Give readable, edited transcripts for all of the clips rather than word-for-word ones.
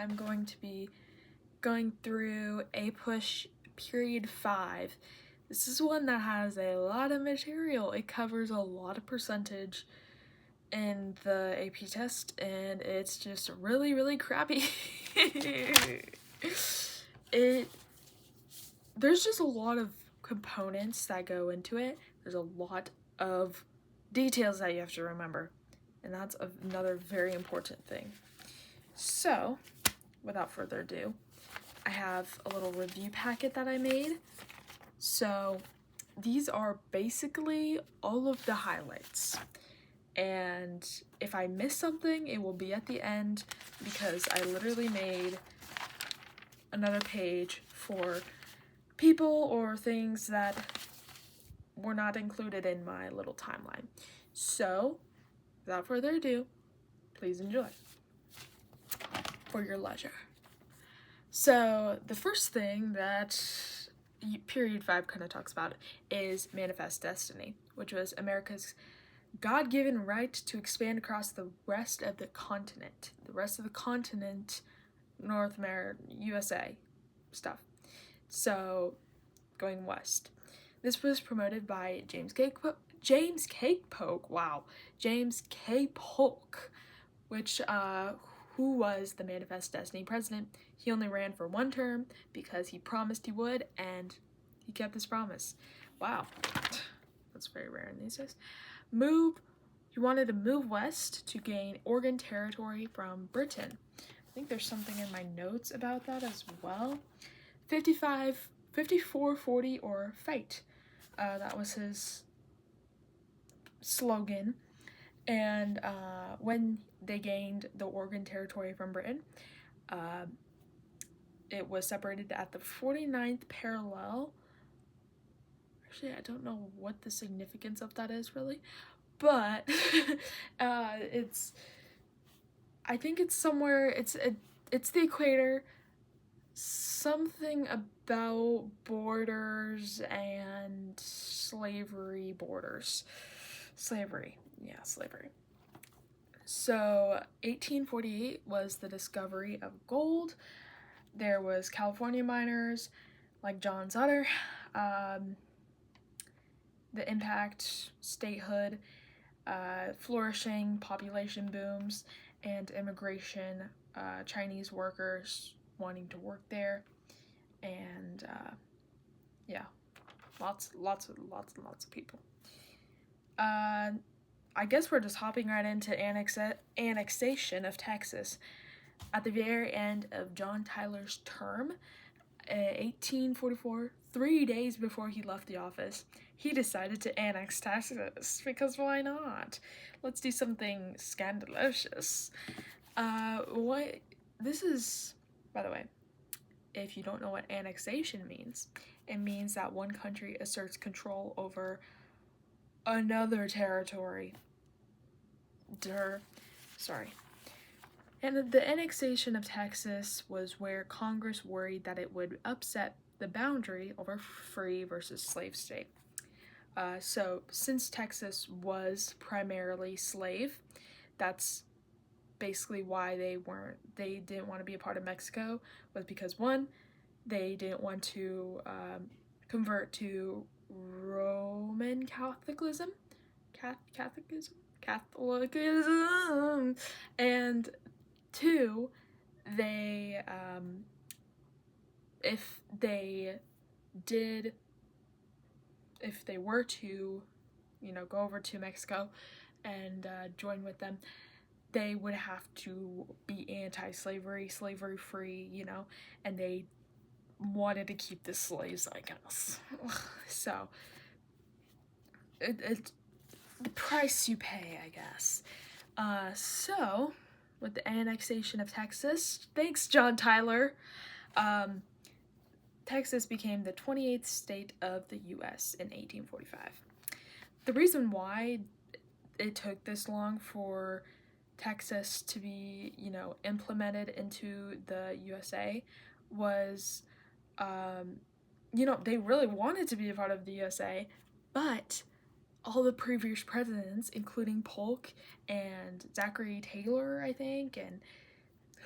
I'm going to be going through APUSH period 5. This is one that has a lot of material. It covers a lot of percentage in the AP test, and it's just really, really crappy. There's just a lot of components that go into it. There's a lot of details that you have to remember, and that's another very important thing. So, without further ado, I have a little review packet that I made. So, these are basically all of the highlights. And if I miss something, it will be at the end because I literally made another page for people or things that were not included in my little timeline. So, without further ado, please enjoy for your leisure. So, the first thing that period 5 kind of talks about is Manifest Destiny, which was America's God-given right to expand across the rest of the continent. The rest of the continent, North America, USA stuff. So, going west. This was promoted by James K. Polk, which, who was the Manifest Destiny president. He only ran for one term because he promised he would, and he kept his promise. Wow. That's very rare in these days. He wanted to move west to gain Oregon territory from Britain. I think there's something in my notes about that as well. 54-40 or fight. That was his slogan. And when they gained the Oregon territory from Britain, it was separated at the 49th parallel. Actually, I don't know what the significance of that is really, but I think it's somewhere, it's the equator, something about borders and slavery. Slavery. So 1848 was the discovery of gold. There was California miners like John Sutter, the impact, statehood, flourishing, population booms, and immigration, Chinese workers wanting to work there, and yeah, lots of people. I guess we're just hopping right into annexation of Texas. At the very end of John Tyler's term, 1844, 3 days before he left the office, he decided to annex Texas, because why not? Let's do something scandalous. This is, by the way, if you don't know what annexation means, it means that one country asserts control over another territory. And the annexation of Texas was where Congress worried that it would upset the boundary over free versus slave state. So since Texas was primarily slave, that's basically why they didn't want to be a part of Mexico, was because one, they didn't want to convert to Roman Catholicism, and two, they if they were to, go over to Mexico and join with them, they would have to be anti-slavery, slavery-free, and they wanted to keep the slaves, I guess. So, it's the price you pay, I guess. So, with the annexation of Texas, thanks John Tyler, Texas became the 28th state of the U.S. in 1845. The reason why it took this long for Texas to be, implemented into the USA was, they really wanted to be a part of the USA, but all the previous presidents, including Polk and Zachary Taylor, I think, and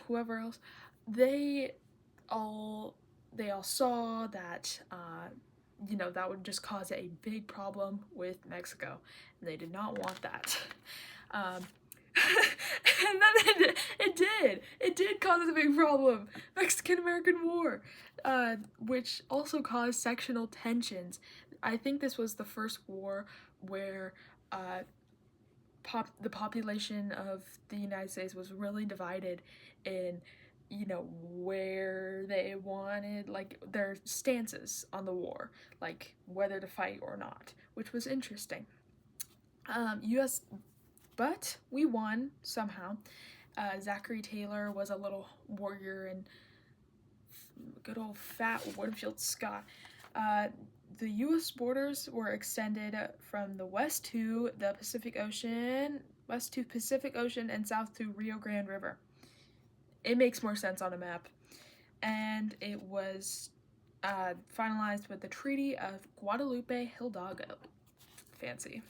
whoever else, they all saw that that would just cause a big problem with Mexico, and they did not want that. And then it did cause a big problem. Mexican-American War, which also caused sectional tensions. I think this was the first war where the population of the United States was really divided in, where they wanted, like, their stances on the war, like whether to fight or not, which was interesting. But we won somehow. Zachary Taylor was a little warrior, and good old fat Winfield Scott. The U.S. borders were extended from the west to the Pacific Ocean, and south to Rio Grande River. It makes more sense on a map. And it was finalized with the Treaty of Guadalupe Hidalgo. Fancy.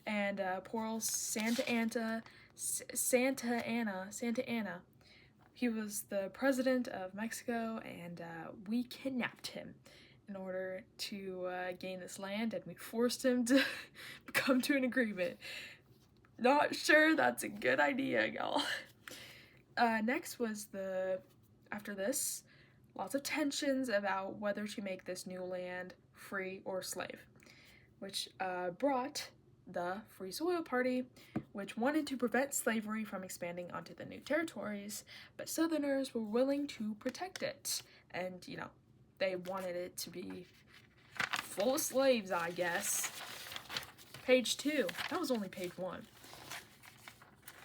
And poor old Santa Anna, he was the president of Mexico, and we kidnapped him in order to gain this land, and we forced him to come to an agreement. Not sure that's a good idea, y'all. Next was after this, lots of tensions about whether to make this new land free or slave, which brought the Free Soil Party, which wanted to prevent slavery from expanding onto the new territories, but Southerners were willing to protect it, and, they wanted it to be full of slaves, I guess. Page 2. That was only page 1.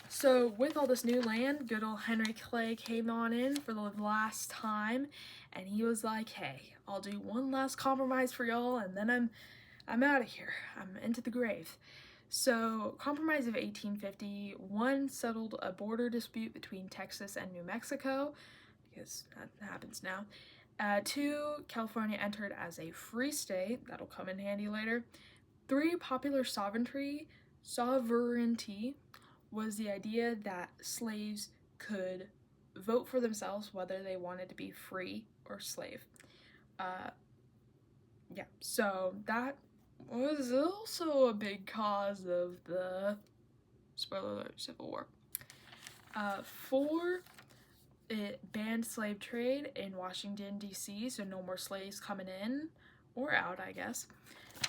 So, with all this new land, good old Henry Clay came on in for the last time, and he was like, hey, I'll do one last compromise for y'all, and then I'm out of here. I'm into the grave. So, Compromise of 1851 settled a border dispute between Texas and New Mexico, because that happens now. 2, California entered as a free state. That'll come in handy later. 3, popular sovereignty was the idea that slaves could vote for themselves whether they wanted to be free or slave. So that was also a big cause of the, spoiler alert, Civil War. 4, it banned slave trade in Washington, D.C., so no more slaves coming in, or out, I guess.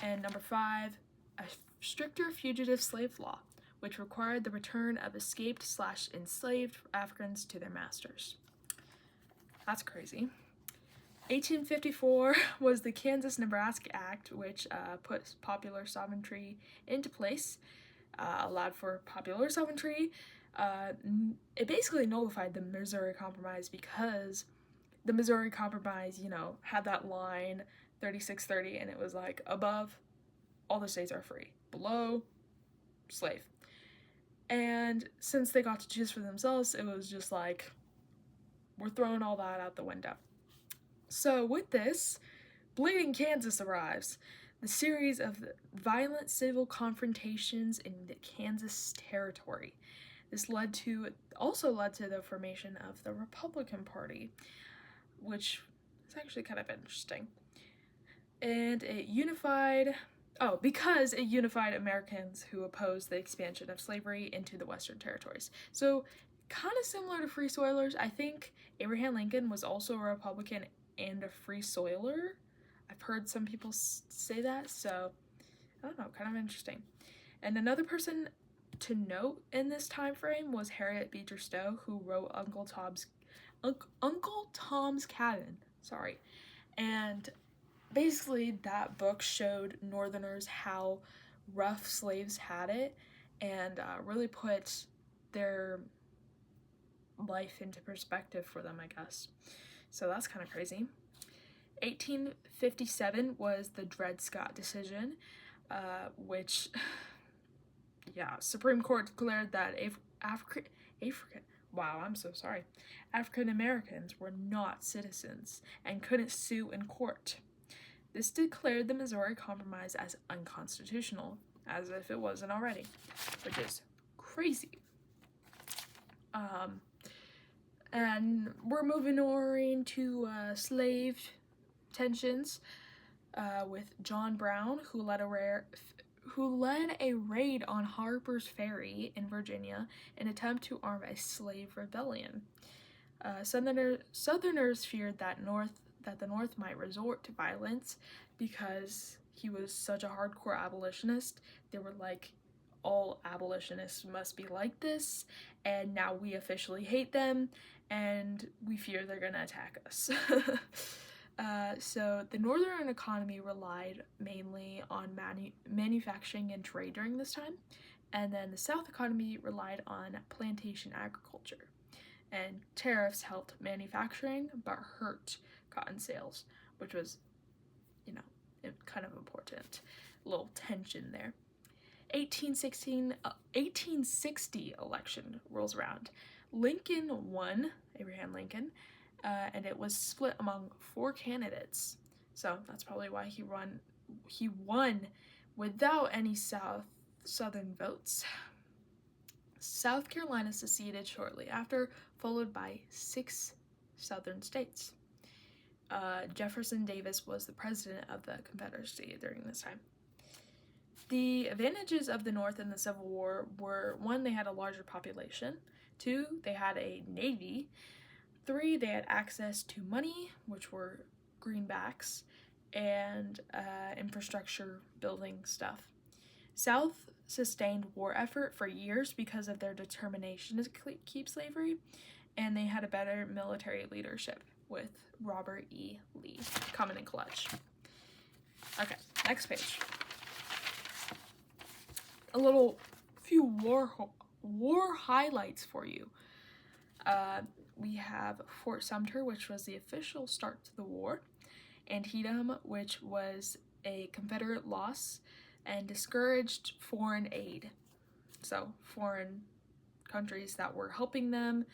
And number 5, a stricter fugitive slave law, which required the return of escaped/enslaved Africans to their masters. That's crazy. 1854 was the Kansas-Nebraska Act, which put popular sovereignty into place, allowed for popular sovereignty. It basically nullified the Missouri Compromise, because the Missouri Compromise, had that line 3630, and it was like, above, all the states are free. Below, slave. And since they got to choose for themselves, it was just like, we're throwing all that out the window. So with this, Bleeding Kansas arrives, the series of violent civil confrontations in the Kansas Territory. This also led to the formation of the Republican Party, which is actually kind of interesting. And because it unified Americans who opposed the expansion of slavery into the Western territories. So, kind of similar to Free Soilers, I think Abraham Lincoln was also a Republican and a Free Soiler. I've heard some people say that, so I don't know, kind of interesting. And another person to note in this time frame was Harriet Beecher Stowe, who wrote Uncle Tom's Cabin. And basically that book showed Northerners how rough slaves had it, and really put their life into perspective for them, I guess. So that's kind of crazy. 1857 was the Dred Scott decision, which, Supreme Court declared that African Americans were not citizens and couldn't sue in court. This declared the Missouri Compromise as unconstitutional, as if it wasn't already, which is crazy. And we're moving on into slave tensions with John Brown, who led a raid on Harper's Ferry in Virginia in an attempt to arm a slave rebellion. Southerners feared that the North might resort to violence because he was such a hardcore abolitionist. They were like, all abolitionists must be like this, and now we officially hate them, and we fear they're gonna attack us. So the northern economy relied mainly on manufacturing and trade during this time, and then the south economy relied on plantation agriculture. And tariffs helped manufacturing but hurt cotton sales, which was, kind of important. A little tension there. 1860 election rolls around. Lincoln won, Abraham Lincoln, and it was split among 4 candidates. So that's probably why he won without any southern votes. South Carolina seceded shortly after, followed by 6 southern states. Jefferson Davis was the president of the Confederacy during this time. The advantages of the North in the Civil War were, 1, they had a larger population, 2, they had a navy, 3, they had access to money, which were greenbacks, and infrastructure building stuff. South sustained war effort for years because of their determination to keep slavery, and they had a better military leadership with Robert E. Lee coming in clutch. Okay, next page. A few war highlights for you. We have Fort Sumter, which was the official start to the war, Antietam, which was a Confederate loss and discouraged foreign aid. So foreign countries that were helping them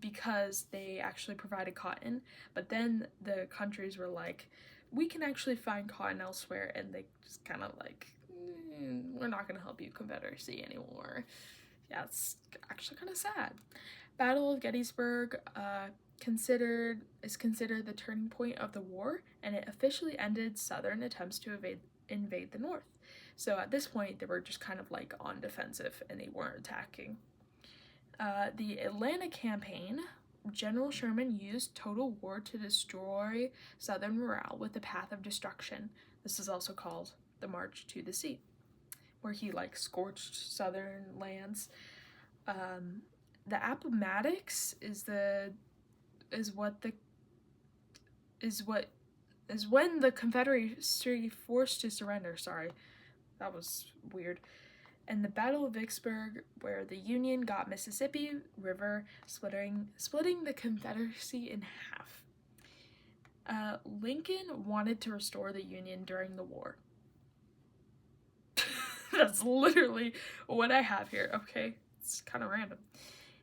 because they actually provided cotton, but then the countries were like, we can actually find cotton elsewhere, and they just kind of like, we're not going to help you, Confederacy, anymore. Yeah, it's actually kind of sad. Battle of Gettysburg is considered the turning point of the war, and it officially ended Southern attempts to invade the North. So at this point, they were just kind of like on defensive, and they weren't attacking. The Atlanta campaign, General Sherman used total war to destroy Southern morale with the path of destruction. This is also called the March to the Sea, where he like scorched Southern lands. The Appomattox is when the Confederacy forced to surrender. Sorry, that was weird. And the Battle of Vicksburg, where the Union got Mississippi River, splitting the Confederacy in half. Lincoln wanted to restore the Union during the war. That's literally what I have here, okay? It's kind of random.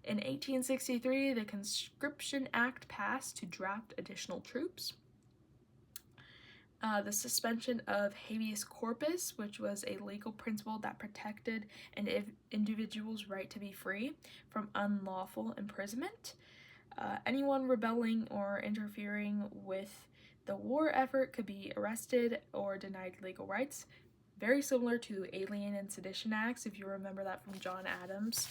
In 1863, the Conscription Act passed to draft additional troops. The suspension of habeas corpus, which was a legal principle that protected an individual's right to be free from unlawful imprisonment. Anyone rebelling or interfering with the war effort could be arrested or denied legal rights. Very similar to Alien and Sedition Acts, if you remember that from John Adams.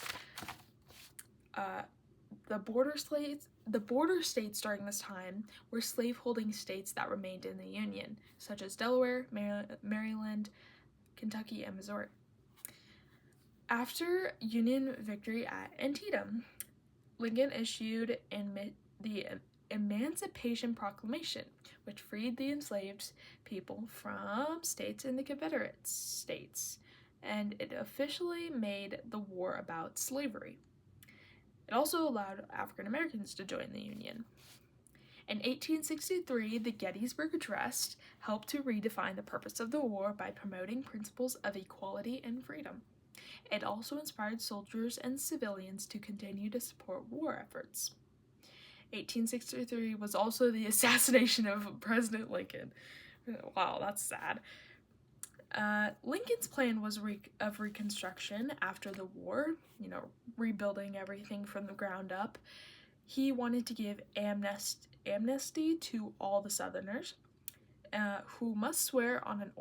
The border states during this time were slaveholding states that remained in the Union, such as Delaware, Maryland, Kentucky, and Missouri. After Union victory at Antietam, Lincoln issued the Emancipation Proclamation, which freed the enslaved people from states in the Confederate States, and it officially made the war about slavery. It also allowed African Americans to join the Union. In 1863, the Gettysburg Address helped to redefine the purpose of the war by promoting principles of equality and freedom. It also inspired soldiers and civilians to continue to support war efforts. 1863 was also the assassination of President Lincoln. Wow, that's sad. Lincoln's plan was of reconstruction after the war, rebuilding everything from the ground up. he wanted to give amnesty to all the Southerners who must swear on an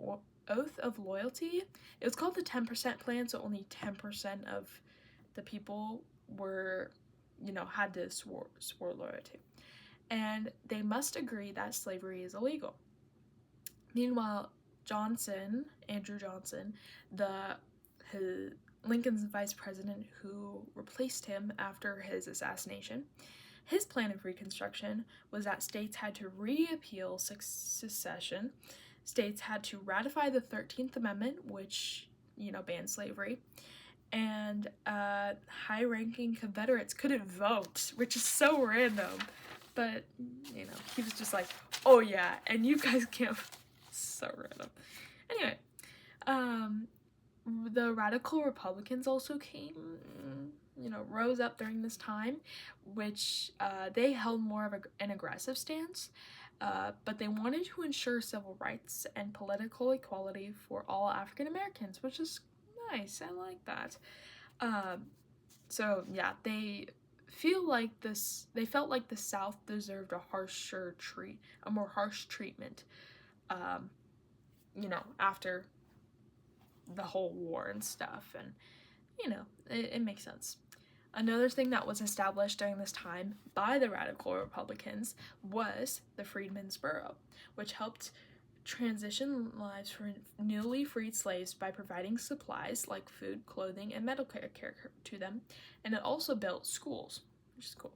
oath of loyalty. It was called the 10% plan, so only 10% of the people were, had to swore loyalty. And they must agree that slavery is illegal. Meanwhile, Andrew Johnson, Lincoln's vice president who replaced him after his assassination, his plan of Reconstruction was that states had to repeal secession, states had to ratify the 13th Amendment, which, banned slavery, and high-ranking Confederates couldn't vote, which is so random. But, he was just like, oh yeah, and you guys can't. So random. Anyway, the radical Republicans also came, rose up during this time, which they held more of an aggressive stance, but they wanted to ensure civil rights and political equality for all African Americans, which is nice. I like that. So yeah, they felt like the South deserved a more harsh treatment, after the whole war and stuff, and it makes sense. Another thing that was established during this time by the radical Republicans was the Freedmen's Bureau, which helped transition lives for newly freed slaves by providing supplies like food, clothing, and medical care to them, and it also built schools, which is cool.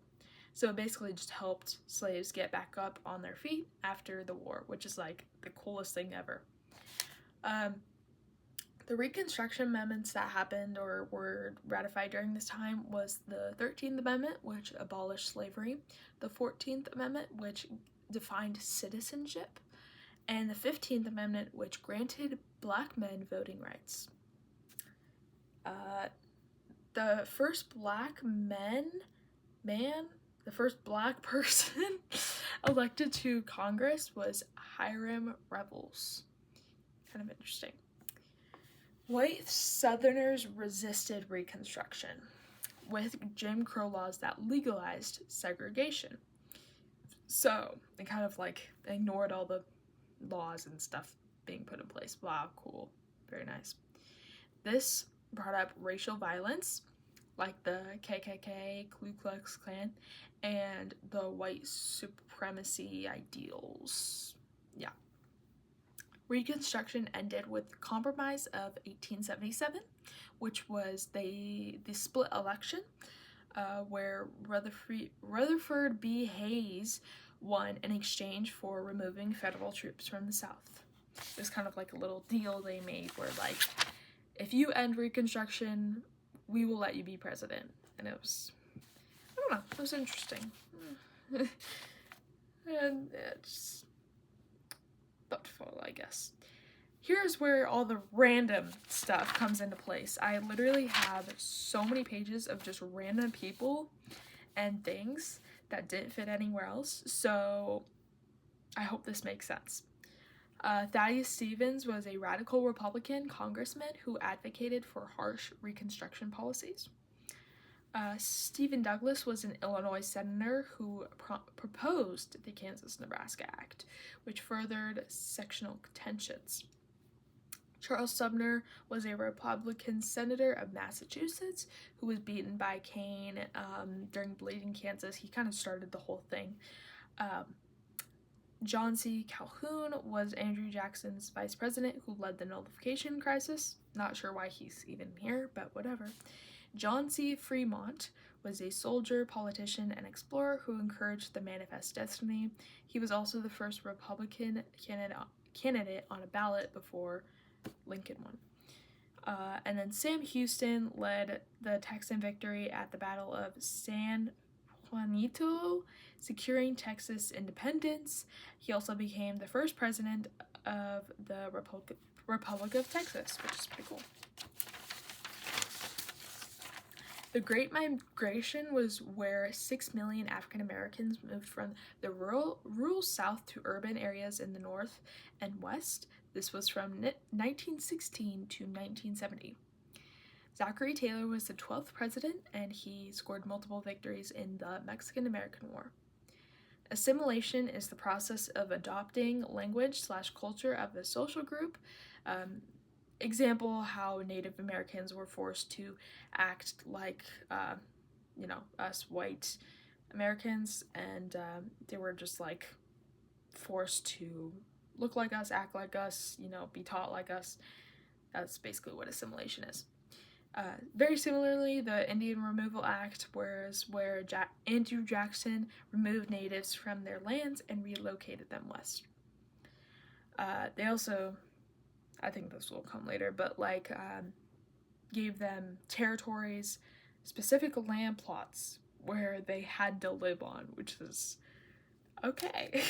So it basically just helped slaves get back up on their feet after the war, which is like the coolest thing ever. The Reconstruction amendments that happened or were ratified during this time was the 13th Amendment, which abolished slavery, the 14th Amendment, which defined citizenship, and the 15th Amendment, which granted Black men voting rights. The first Black the first Black person elected to Congress was Hiram Revels. Kind of interesting. White Southerners resisted Reconstruction with Jim Crow laws that legalized segregation. So they kind of ignored all the laws and stuff being put in place. Wow, cool. Very nice. This brought up racial violence, like the KKK, Ku Klux Klan, and the white supremacy ideals. Yeah. Reconstruction ended with the Compromise of 1877, which was the split election, where Rutherford B. Hayes won in exchange for removing federal troops from the South. It was kind of like a little deal they made where, if you end Reconstruction, we will let you be president. And it was, I don't know, it was interesting. And it's thoughtful, I guess. Here's where all the random stuff comes into place. I literally have so many pages of just random people and things that didn't fit anywhere else, so I hope this makes sense. Thaddeus Stevens was a radical Republican congressman who advocated for harsh Reconstruction policies. Stephen Douglas was an Illinois senator who proposed the Kansas-Nebraska Act, which furthered sectional tensions. Charles Sumner was a Republican senator of Massachusetts who was beaten by Kane during Bleeding Kansas. He kind of started the whole thing. John C. Calhoun was Andrew Jackson's vice president who led the nullification crisis. Not sure why he's even here, but whatever. John C. Fremont was a soldier, politician, and explorer who encouraged the Manifest Destiny. He was also the first Republican candidate on a ballot before Lincoln won. And then Sam Houston led the Texan victory at the Battle of San Juanito, securing Texas independence. He also became the first president of the Republic of Texas, which is pretty cool. The Great Migration was where 6 million African Americans moved from the rural South to urban areas in the North and West. This was from 1916 to 1970. Zachary Taylor was the 12th president, and he scored multiple victories in the Mexican-American War. Assimilation is the process of adopting language/culture of a social group. Example, how Native Americans were forced to act like, us white Americans, and they were just like forced to look like us, act like us, be taught like us. That's basically what assimilation is. Very similarly, the Indian Removal Act was where Andrew Jackson removed natives from their lands and relocated them west. They also, I think this will come later, but gave them territories, specific land plots where they had to live on, which is okay.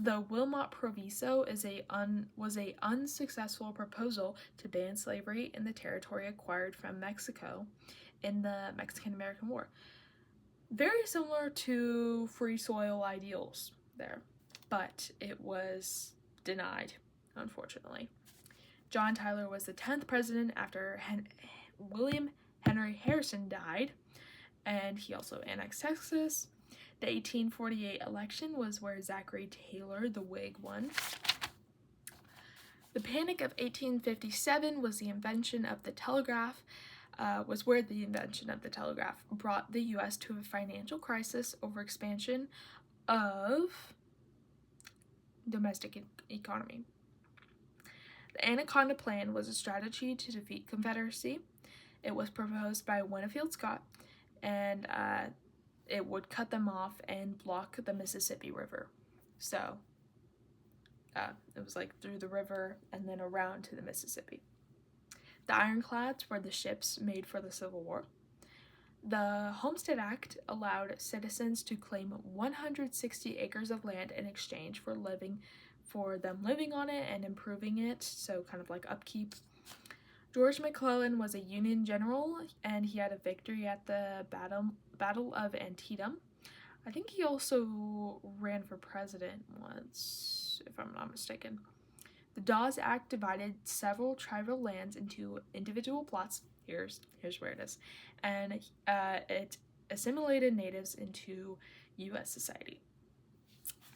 The Wilmot Proviso was a unsuccessful proposal to ban slavery in the territory acquired from Mexico in the Mexican-American War. Very similar to free soil ideals there, but it was denied, unfortunately. John Tyler was the 10th president after William Henry Harrison died, and he also annexed Texas. The 1848 election was where Zachary Taylor, the Whig, won. The Panic of 1857 was the invention of the telegraph, where the invention of the telegraph brought the U.S. to a financial crisis over expansion of domestic economy. The Anaconda Plan was a strategy to defeat Confederacy. It was proposed by Winfield Scott, and it would cut them off and block the Mississippi River. So it was like through the river and then around to the Mississippi. The ironclads were the ships made for the Civil War. The Homestead Act allowed citizens to claim 160 acres of land in exchange for them living on it and improving it, so kind of like upkeep. George McClellan was a Union general, and he had a victory at the Battle of Antietam. I think he also ran for president once, if I'm not mistaken. The Dawes Act divided several tribal lands into individual plots. Here's where it is. And it assimilated natives into U.S. society.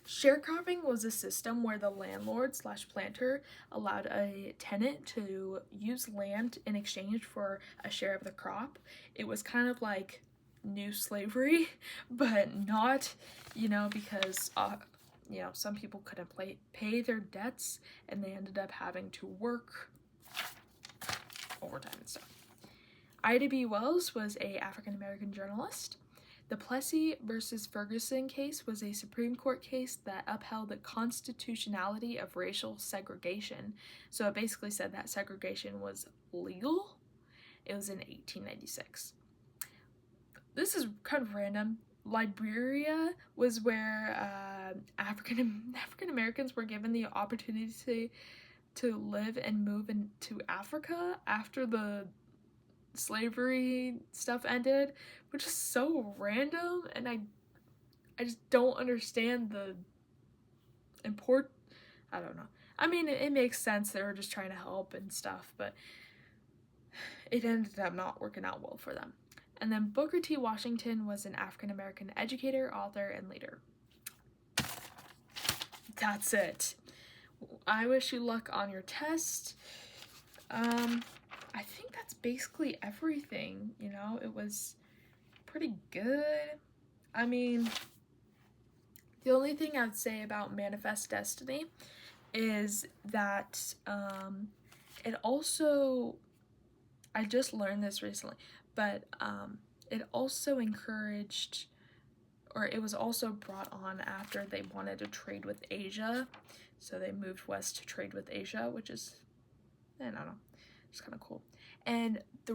Sharecropping was a system where the landlord/planter allowed a tenant to use land in exchange for a share of the crop. It was kind of like new slavery, but not, because, some people couldn't pay their debts, and they ended up having to work overtime and stuff. Ida B. Wells was an African-American journalist. The Plessy versus Ferguson case was a Supreme Court case that upheld the constitutionality of racial segregation. So it basically said that segregation was legal. It was in 1896. This is kind of random. Liberia was where African Americans were given the opportunity to live and move into Africa after the slavery stuff ended, which is so random, and I just don't understand the I don't know. I mean, it makes sense, they were just trying to help and stuff, but it ended up not working out well for them. And then Booker T. Washington was an African-American educator, author, and leader. That's it. I wish you luck on your test. I think that's basically everything, it was pretty good. I mean, the only thing I'd say about Manifest Destiny is that it also, I just learned this recently, but it also encouraged, or it was also brought on after they wanted to trade with Asia, so they moved west to trade with Asia, which is, I don't know, it's kind of cool. And the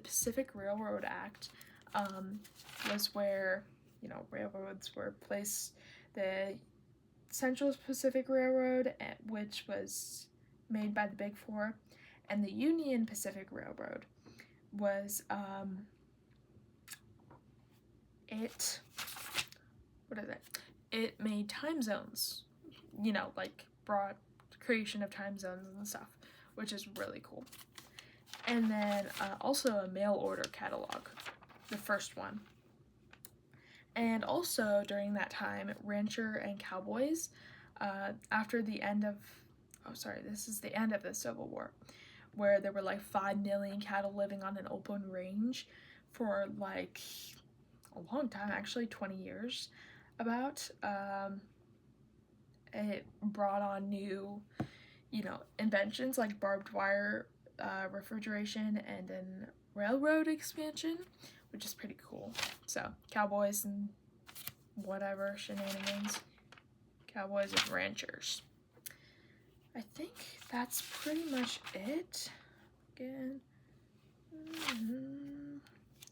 Pacific Railroad Act was where, railroads were placed. The Central Pacific Railroad, which was made by the Big Four, and the Union Pacific Railroad was, it made time zones, brought creation of time zones and stuff, which is really cool. and then also a mail order catalog, the first one. And also during that time, rancher and cowboys, after the end of, this is the end of the Civil War, where there were like 5 million cattle living on an open range for like a long time, actually 20 years about. It brought on new, inventions like barbed wire, refrigeration, and then railroad expansion, which is pretty cool. So cowboys and whatever shenanigans, cowboys and ranchers. I think that's pretty much it. Again,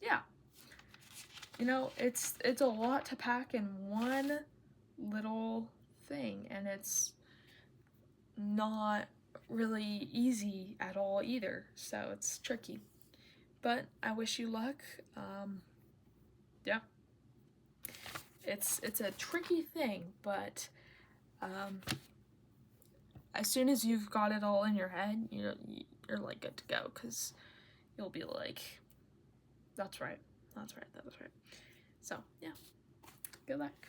yeah. It's a lot to pack in one little thing, and it's not really easy at all either, so it's tricky. But I wish you luck. Yeah. It's a tricky thing, but as soon as you've got it all in your head, you're like good to go, because you'll be like, that's right. So, yeah. Good luck.